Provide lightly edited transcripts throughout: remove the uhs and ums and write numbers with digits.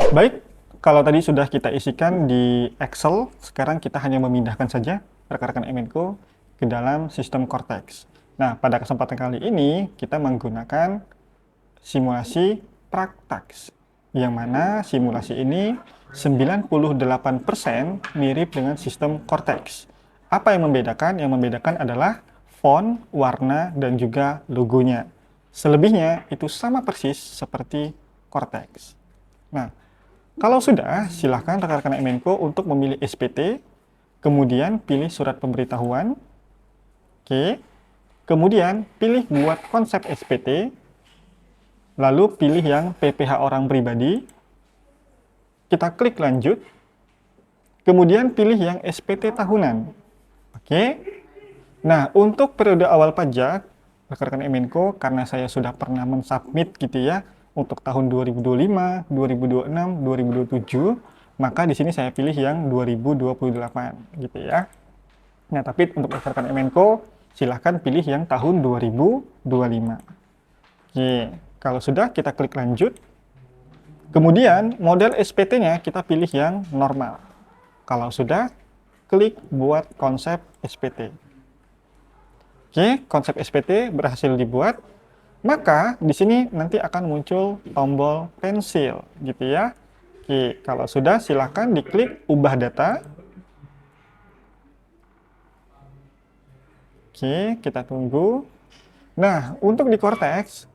Baik, kalau tadi sudah kita isikan di Excel, sekarang kita hanya memindahkan saja rekan-rekan Emenko ke dalam sistem Cortex. Nah, pada kesempatan kali ini kita menggunakan simulasi Praktax, yang mana simulasi ini 98% mirip dengan sistem Cortex. Apa yang membedakan? Yang membedakan adalah font, warna, dan juga logonya. Selebihnya itu sama persis seperti Cortex. Nah, kalau sudah, silakan rekan-rekan Emenko untuk memilih SPT, kemudian pilih surat pemberitahuan. Oke. Kemudian pilih buat konsep SPT, lalu pilih yang PPH orang pribadi. Kita klik lanjut. Kemudian pilih yang SPT tahunan. Oke. Nah, untuk periode awal pajak, rekan-rekan Emenko, karena saya sudah pernah mensubmit gitu ya, untuk tahun 2025, 2026, 2027, maka di sini saya pilih yang 2028 gitu ya. Nah, tapi untuk rekan-rekan Emenko, silahkan pilih yang tahun 2025. Oke, kalau sudah kita klik lanjut. Kemudian model SPT-nya kita pilih yang normal. Kalau sudah, klik buat konsep SPT. Oke, konsep SPT berhasil dibuat. Maka di sini nanti akan muncul tombol pensil gitu ya. Oke, kalau sudah silakan diklik ubah data. Oke, kita tunggu. Nah, untuk di Cortex,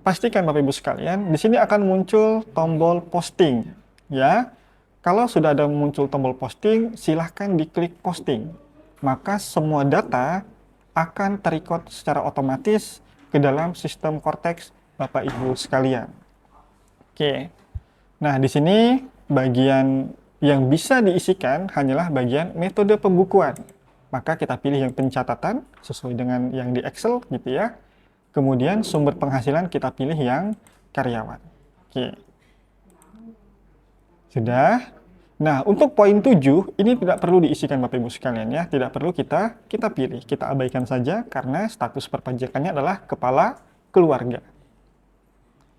pastikan Bapak Ibu sekalian, di sini akan muncul tombol posting ya. Kalau sudah ada muncul tombol posting, silahkan diklik posting. Maka semua data akan terrecord secara otomatis ke dalam sistem Cortex Bapak Ibu sekalian. Oke. Nah, di sini bagian yang bisa diisikan hanyalah bagian metode pembukuan. Maka kita pilih yang pencatatan sesuai dengan yang di Excel gitu ya. Kemudian sumber penghasilan kita pilih yang karyawan. Oke. Sudah. Nah, untuk poin 7 ini tidak perlu diisikan Bapak Ibu sekalian ya, tidak perlu kita pilih, kita abaikan saja karena status perpajakannya adalah kepala keluarga.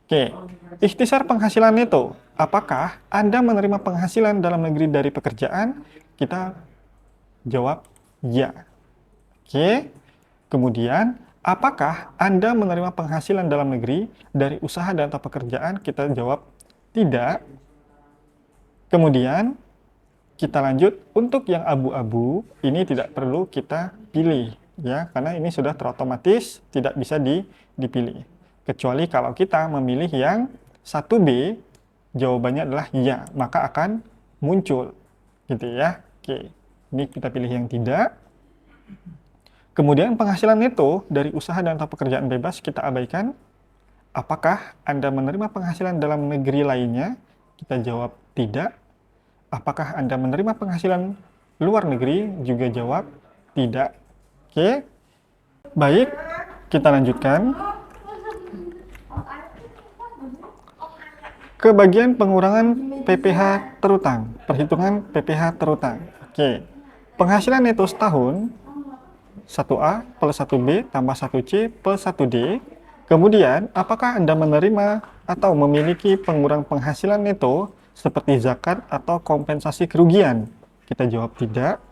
Oke, ikhtisar penghasilan neto. Apakah Anda menerima penghasilan dalam negeri dari pekerjaan? Kita jawab ya. Oke. Kemudian, apakah Anda menerima penghasilan dalam negeri dari usaha dan atau pekerjaan? Kita jawab tidak. Kemudian kita lanjut untuk yang abu-abu, ini tidak perlu kita pilih ya, karena ini sudah terotomatis tidak bisa dipilih. Kecuali kalau kita memilih yang 1B, jawabannya adalah ya, maka akan muncul gitu ya. Oke, ini kita pilih yang tidak. Kemudian penghasilan neto dari usaha dan atau pekerjaan bebas kita abaikan. Apakah Anda menerima penghasilan dalam negeri lainnya? Kita jawab tidak. Apakah Anda menerima penghasilan luar negeri? Juga jawab tidak. Oke. Baik, kita lanjutkan ke bagian pengurangan PPh terutang, perhitungan PPh terutang. Oke. Penghasilan neto setahun 1A plus 1B tambah 1C plus 1D. Kemudian, apakah Anda menerima atau memiliki pengurang penghasilan neto seperti zakat atau kompensasi kerugian? Kita jawab tidak.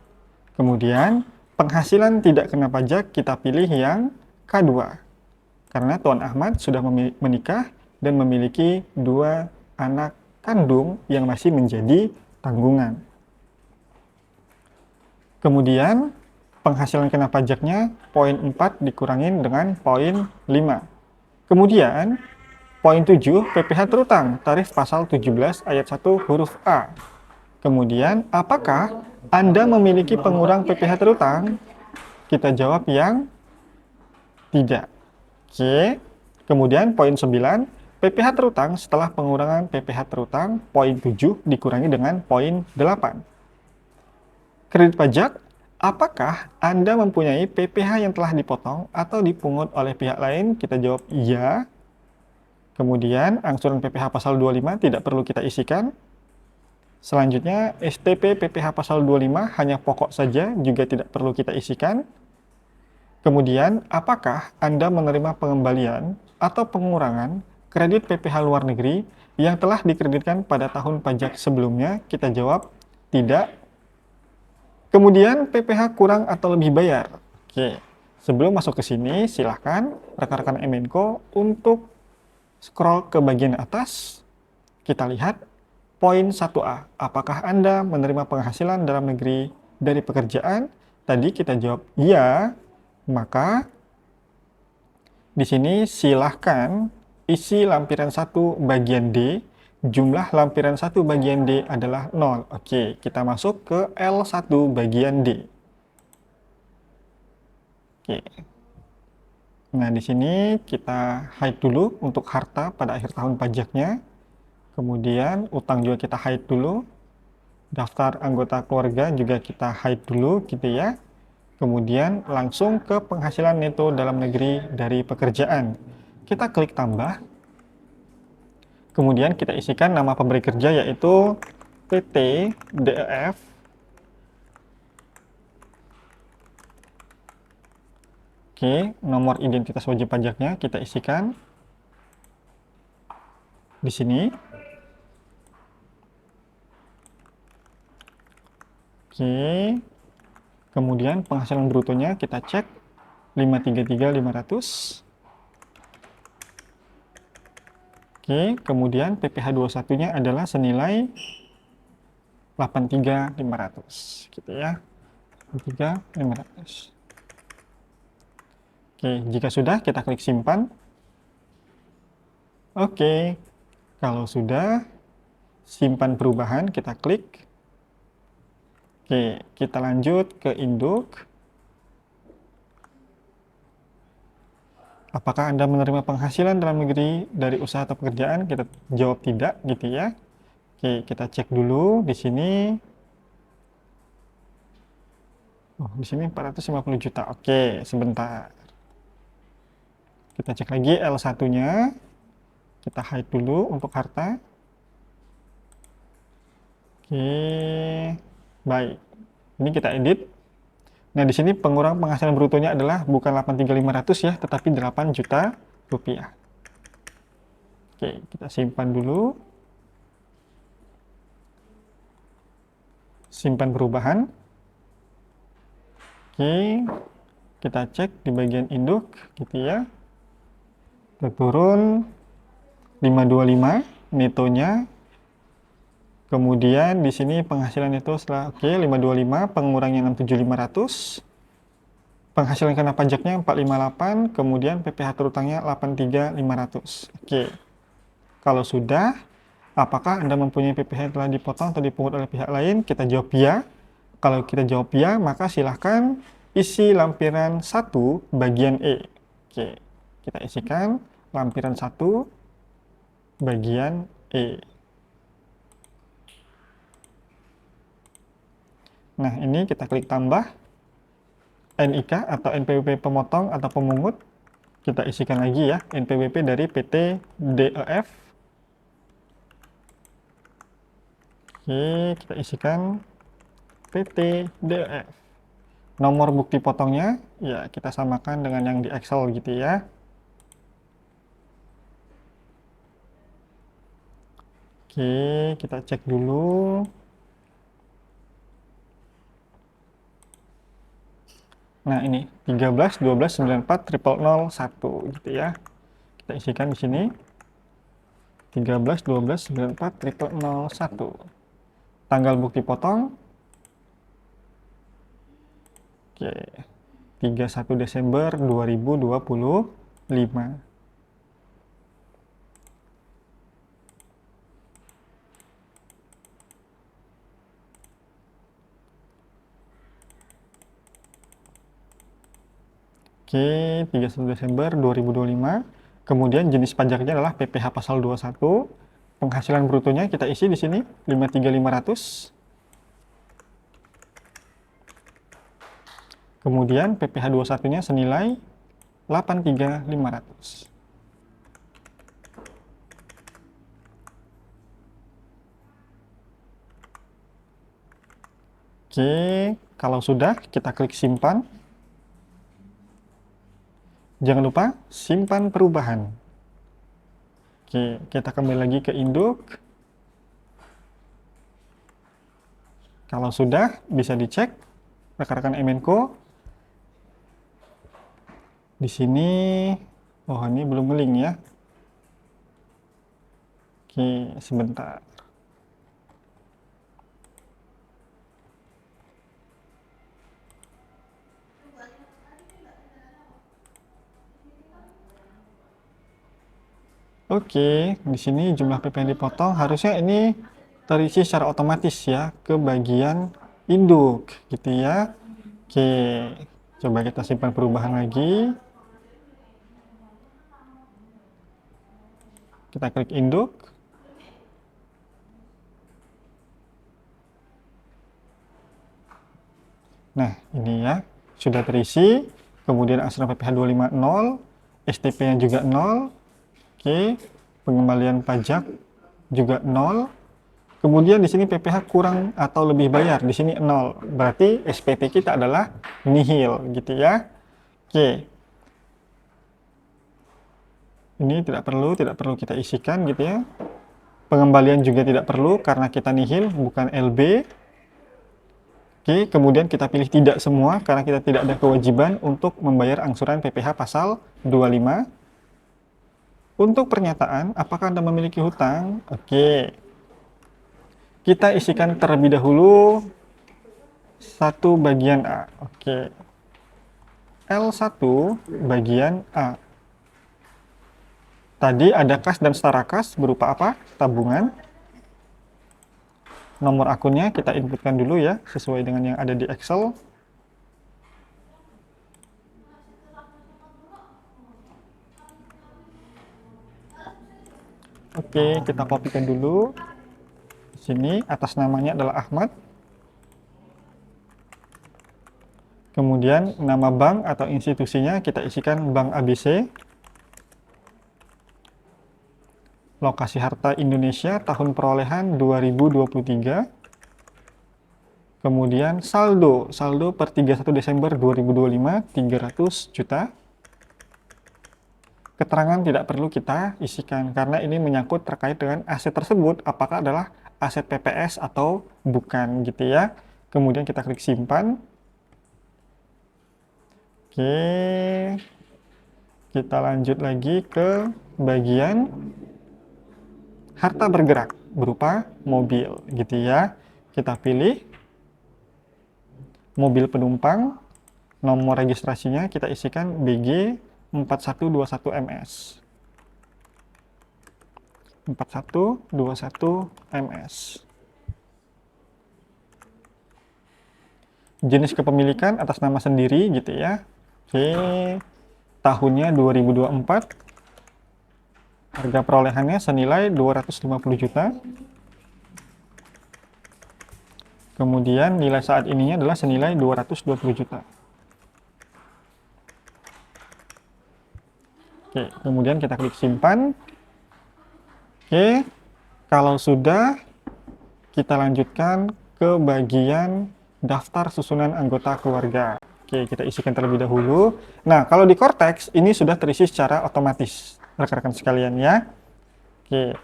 Kemudian, penghasilan tidak kena pajak, kita pilih yang K2. Karena Tuan Ahmad sudah menikah dan memiliki 2 anak kandung yang masih menjadi tanggungan. Kemudian, penghasilan kena pajaknya poin 4 dikurangin dengan poin 5. Kemudian, poin 7 PPh terutang, tarif pasal 17 ayat 1 huruf A. Kemudian, apakah Anda memiliki pengurang PPh terutang? Kita jawab yang tidak. Oke. Kemudian, poin 9, PPh terutang setelah pengurangan PPh terutang, poin 7 dikurangi dengan poin 8. Kredit pajak, apakah Anda mempunyai PPh yang telah dipotong atau dipungut oleh pihak lain? Kita jawab iya. Kemudian, angsuran PPh pasal 25 tidak perlu kita isikan. Selanjutnya, STP PPh pasal 25 hanya pokok saja, juga tidak perlu kita isikan. Kemudian, apakah Anda menerima pengembalian atau pengurangan kredit PPh luar negeri yang telah dikreditkan pada tahun pajak sebelumnya? Kita jawab tidak. Kemudian PPh kurang atau lebih bayar. Oke, sebelum masuk ke sini, silahkan rekan-rekan Emenko untuk scroll ke bagian atas. Kita lihat poin 1A. Apakah Anda menerima penghasilan dalam negeri dari pekerjaan? Tadi kita jawab iya, maka di sini silahkan isi lampiran 1 bagian D. Jumlah lampiran 1 bagian D adalah 0. Oke, kita masuk ke L1 bagian D. Oke. Nah, di sini kita hide dulu untuk harta pada akhir tahun pajaknya. Kemudian utang juga kita hide dulu. Daftar anggota keluarga juga kita hide dulu gitu ya. Kemudian langsung ke penghasilan neto dalam negeri dari pekerjaan. Kita klik tambah. Kemudian kita isikan nama pemberi kerja yaitu PT DEF. Oke, nomor identitas wajib pajaknya kita isikan di sini. Oke. Kemudian penghasilan brutonya kita cek 533.500. Oke, kemudian PPh 21-nya adalah senilai 83.500 gitu ya. 83.500. Oke, jika sudah kita klik simpan. Oke, kalau sudah simpan perubahan kita klik. Oke, kita lanjut ke induk. Apakah Anda menerima penghasilan dalam negeri dari usaha atau pekerjaan? Kita jawab tidak gitu ya. Oke, kita cek dulu di sini. Oh, di sini 450 juta. Oke, sebentar. Kita cek lagi L1-nya. Kita hide dulu untuk harta. Oke, baik. Ini kita edit. Nah, di sini pengurang penghasilan brutonya adalah bukan 83.500 ya, tetapi 8 juta rupiah. Oke, kita simpan dulu. Simpan perubahan. Oke, kita cek di bagian induk gitu ya. Kita turun 525 netonya. Kemudian di sini penghasilan itu setelah oke 525, pengurangnya 67.500. Penghasilan kena pajaknya 458, kemudian PPh terutangnya 83.500. Oke. Kalau sudah, apakah Anda mempunyai PPh yang telah dipotong atau dipungut oleh pihak lain? Kita jawab ya. Kalau kita jawab ya, maka silahkan isi lampiran 1 bagian E. Oke. Kita isikan lampiran 1 bagian E. Nah, ini kita klik tambah NIK atau NPWP pemotong atau pemungut. Kita isikan lagi ya, NPWP dari PT DEF. Oke, kita isikan PT DEF. Nomor bukti potongnya, ya kita samakan dengan yang di Excel gitu ya. Oke, kita cek dulu. Nah, ini 13, 12, 94, 0001 gitu ya. Kita isikan di sini. 13, 12, 94, 0001. Tanggal bukti potong. Oke. 31 Desember 2025. Oke, 31 Desember 2025. Kemudian jenis pajaknya adalah PPh pasal 21. Penghasilan brutonya kita isi di sini 53.500. Kemudian PPh 21-nya senilai 83.500. Oke, kalau sudah kita klik simpan. Jangan lupa simpan perubahan. Oke, kita kembali lagi ke induk. Kalau sudah, bisa dicek rekan-rekan Emenko. Di sini, oh ini belum nge-link ya. Oke, sebentar. Oke, di sini jumlah PP yang dipotong harusnya ini terisi secara otomatis ya ke bagian induk gitu ya. Oke, coba kita simpan perubahan lagi. Kita klik induk. Nah, ini ya, sudah terisi. Kemudian angsuran PPh 250, STP-nya juga 0. Oke, pengembalian pajak juga 0. Kemudian di sini PPh kurang atau lebih bayar, di sini 0. Berarti SPT kita adalah nihil gitu ya. Oke. Ini tidak perlu kita isikan gitu ya. Pengembalian juga tidak perlu karena kita nihil bukan LB. Oke, kemudian kita pilih tidak semua karena kita tidak ada kewajiban untuk membayar angsuran PPh pasal 25. Untuk pernyataan, apakah Anda memiliki hutang? Oke. Kita isikan terlebih dahulu satu bagian A. Oke. L1 bagian A. Tadi ada kas dan setara kas berupa apa? Tabungan. Nomor akunnya kita inputkan dulu ya, sesuai dengan yang ada di Excel. Oke, kita kopikan dulu. Di sini atas namanya adalah Ahmad. Kemudian nama bank atau institusinya kita isikan Bank ABC. Lokasi harta Indonesia tahun perolehan 2023. Kemudian saldo per 31 Desember 2025 300 juta. Keterangan tidak perlu kita isikan karena ini menyangkut terkait dengan aset tersebut apakah adalah aset PPS atau bukan gitu ya. Kemudian kita klik simpan. Oke. Kita lanjut lagi ke bagian harta bergerak berupa mobil gitu ya. Kita pilih mobil penumpang, nomor registrasinya kita isikan BG 4121MS. 4121MS. Jenis kepemilikan atas nama sendiri gitu ya. Oke. Tahunnya 2024. Harga perolehannya senilai 250 juta. Kemudian nilai saat ininya adalah senilai 220 juta. Oke, kemudian kita klik simpan. Oke, kalau sudah, kita lanjutkan ke bagian daftar susunan anggota keluarga. Oke, kita isikan terlebih dahulu. Nah, kalau di Cortex, ini sudah terisi secara otomatis, rekan-rekan sekalian ya. Oke,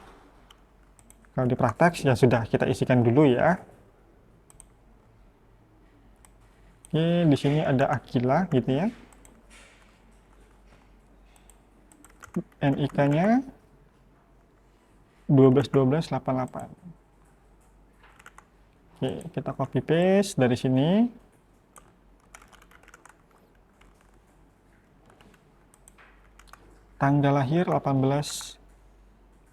kalau di Praktex, ya sudah, kita isikan dulu ya. Oke, di sini ada Akila gitu ya. NIK-nya 121288. Oke, kita copy paste dari sini. Tanggal lahir 18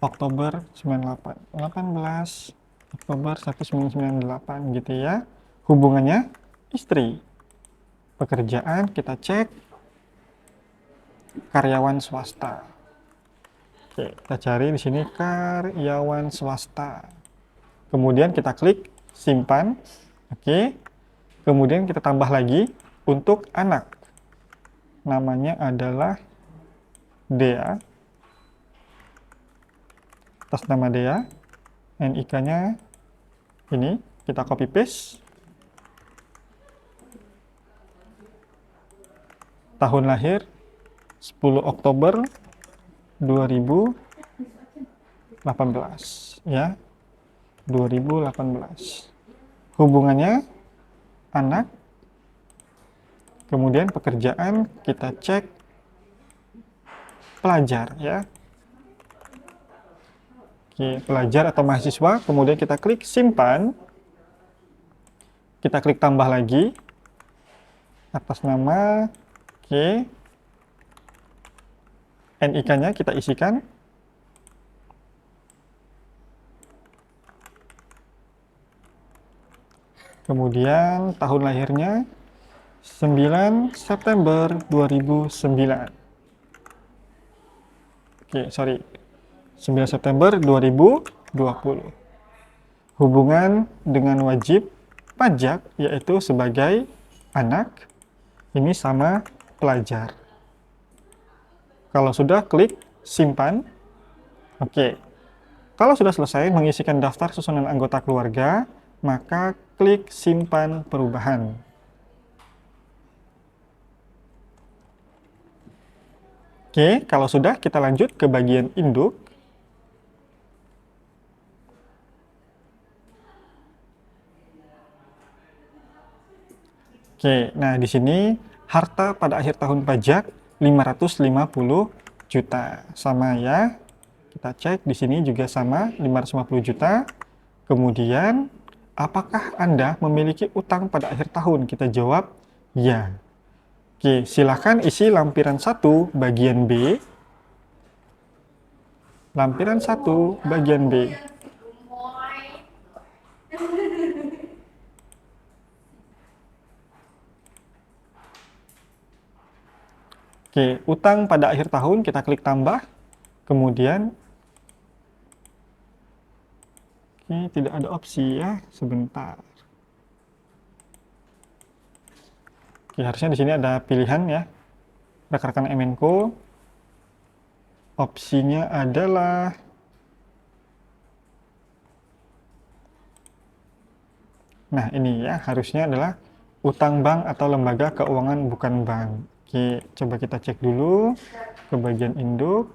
Oktober 98. 18 Oktober 1998 gitu ya. Hubungannya istri. Pekerjaan kita cek karyawan swasta. Oke, kita cari di sini karyawan swasta. Kemudian kita klik simpan. Oke. Kemudian kita tambah lagi untuk anak. Namanya adalah Dea. Atas nama Dea. NIK-nya ini kita copy paste. Tahun lahir 10 Oktober 2000 ya, 2018. Hubungannya anak, kemudian pekerjaan kita cek pelajar ya. Oke, pelajar atau mahasiswa, kemudian kita klik simpan, kita klik tambah lagi, atas nama, oke, NIK-nya kita isikan, kemudian tahun lahirnya 9 September 2009. Oke, sorry. 9 September 2020. Hubungan dengan wajib pajak yaitu sebagai anak, ini sama pelajar. Kalau sudah, klik simpan. Oke. Kalau sudah selesai mengisikan daftar susunan anggota keluarga, maka klik simpan perubahan. Oke, kalau sudah, kita lanjut ke bagian induk. Oke, nah di sini harta pada akhir tahun pajak 550 juta. Sama ya. Kita cek di sini juga sama 550 juta. Kemudian, apakah Anda memiliki utang pada akhir tahun? Kita jawab ya. Oke, silakan isi lampiran 1 bagian B. Lampiran 1 bagian B. Oke, utang pada akhir tahun kita klik tambah, kemudian tidak ada opsi ya, sebentar. Oke, harusnya di sini ada pilihan ya, rekan-rekan Emenko. Opsinya adalah nah ini ya, harusnya adalah utang bank atau lembaga keuangan bukan bank. Oke, coba kita cek dulu ke bagian induk.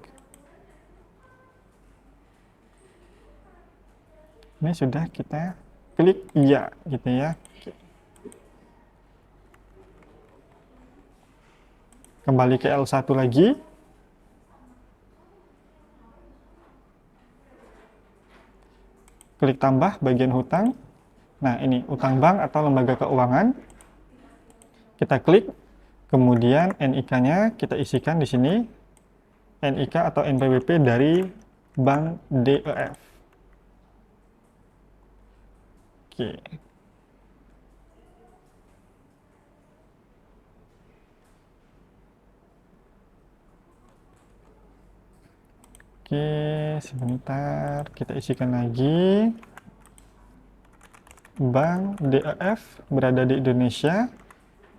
Ini sudah kita klik iya gitu ya. Oke. Kembali ke L1 lagi. Klik tambah bagian hutang. Nah, ini utang bank atau lembaga keuangan. Kita klik, kemudian NIK-nya kita isikan di sini. NIK atau NPWP dari Bank DEF. Oke. Oke, sebentar kita isikan lagi. Bank DEF berada di Indonesia.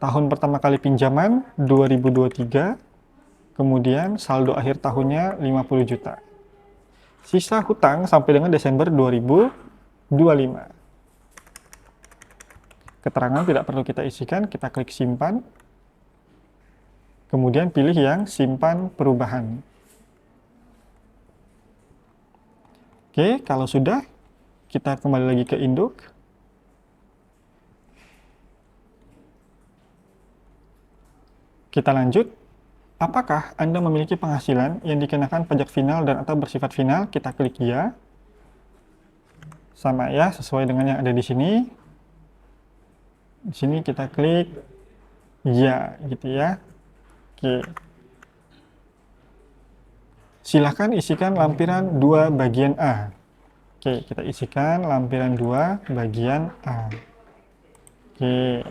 Tahun pertama kali pinjaman 2023. Kemudian saldo akhir tahunnya 50 juta. Sisa hutang sampai dengan Desember 2025. Keterangan tidak perlu kita isikan, kita klik simpan. Kemudian pilih yang simpan perubahan. Oke, kalau sudah, kita kembali lagi ke induk. Kita lanjut. Apakah Anda memiliki penghasilan yang dikenakan pajak final dan atau bersifat final? Kita klik ya. Sama ya, sesuai dengan yang ada di sini. Di sini kita klik ya, gitu ya. Oke. Silahkan isikan lampiran 2 bagian A. Oke, kita isikan lampiran 2 bagian A. Oke.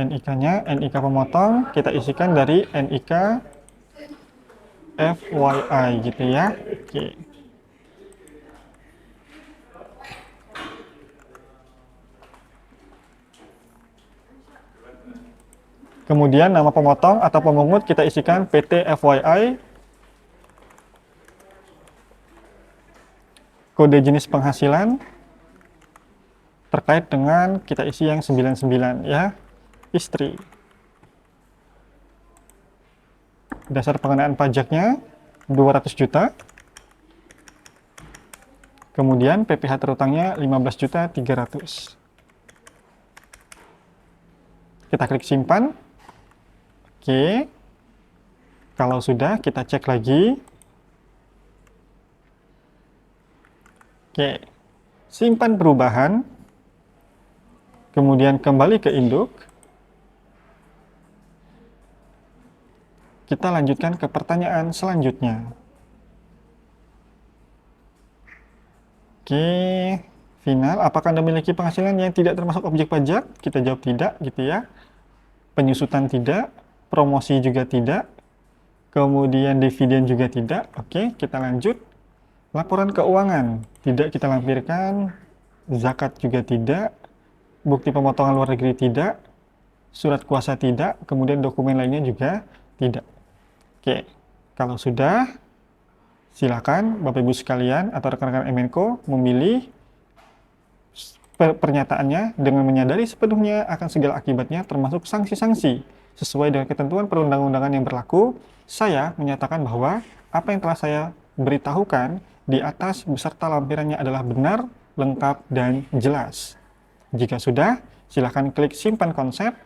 NIK-nya, NIK pemotong, kita isikan dari NIK FYI gitu ya. Oke. Kemudian nama pemotong atau pemungut kita isikan PT FYI. Kode jenis penghasilan terkait dengan kita isi yang 99 ya. Istri. Dasar pengenaan pajaknya 200 juta. Kemudian PPh terutangnya 15.300.000. Kita klik simpan. Oke. Kalau sudah, kita cek lagi. Oke. Simpan perubahan. Kemudian kembali ke induk. Kita lanjutkan ke pertanyaan selanjutnya. Oke, final. Apakah Anda memiliki penghasilan yang tidak termasuk objek pajak? Kita jawab tidak, gitu ya. Penyusutan tidak, promosi juga tidak, kemudian dividen juga tidak. Oke, kita lanjut. Laporan keuangan tidak kita lampirkan, zakat juga tidak, bukti pemotongan luar negeri tidak, surat kuasa tidak, kemudian dokumen lainnya juga tidak. Oke, kalau sudah, silakan Bapak Ibu sekalian atau rekan-rekan Emenko memilih pernyataannya dengan menyadari sepenuhnya akan segala akibatnya termasuk sanksi-sanksi. Sesuai dengan ketentuan perundang-undangan yang berlaku, saya menyatakan bahwa apa yang telah saya beritahukan di atas beserta lampirannya adalah benar, lengkap, dan jelas. Jika sudah, silakan klik simpan konsep,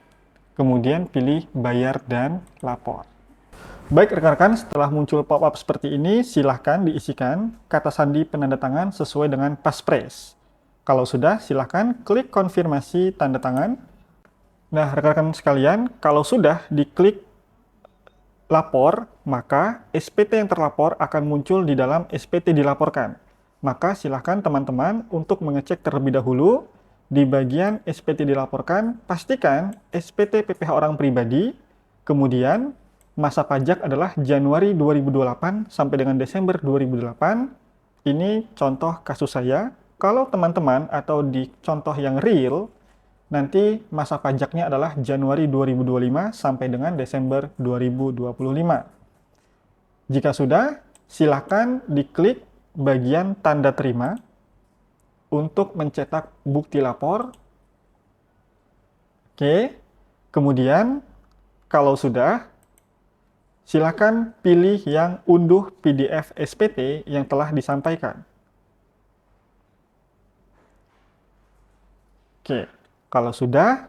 kemudian pilih bayar dan lapor. Baik rekan-rekan, setelah muncul pop-up seperti ini, silahkan diisikan kata sandi penanda tangan sesuai dengan paspres. Kalau sudah, silahkan klik konfirmasi tanda tangan. Nah, rekan-rekan sekalian, kalau sudah diklik lapor, maka SPT yang terlapor akan muncul di dalam SPT dilaporkan. Maka silahkan teman-teman untuk mengecek terlebih dahulu di bagian SPT dilaporkan, pastikan SPT PPh orang pribadi, kemudian masa pajak adalah Januari 2028 sampai dengan Desember 2008. Ini contoh kasus saya. Kalau teman-teman atau di contoh yang real, nanti masa pajaknya adalah Januari 2025 sampai dengan Desember 2025. Jika sudah, silakan diklik bagian tanda terima untuk mencetak bukti lapor. Oke, kemudian kalau sudah, silakan pilih yang unduh PDF SPT yang telah disampaikan. Oke, kalau sudah,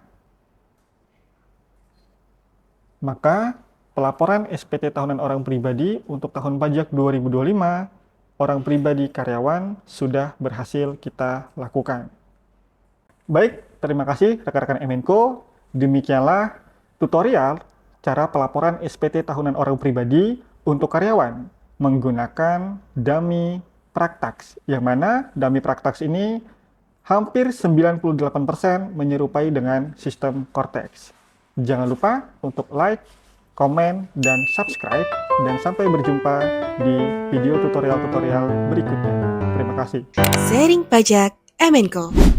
maka pelaporan SPT tahunan orang pribadi untuk tahun pajak 2025, orang pribadi karyawan sudah berhasil kita lakukan. Baik, terima kasih rekan-rekan Emenko. Demikianlah tutorial cara pelaporan SPT tahunan orang pribadi untuk karyawan menggunakan dummy Praktax, yang mana dummy Praktax ini hampir 98% menyerupai dengan sistem Cortex. Jangan lupa untuk like, komen, dan subscribe, dan sampai berjumpa di video tutorial-tutorial berikutnya. Terima kasih. Sharing pajak Emenko.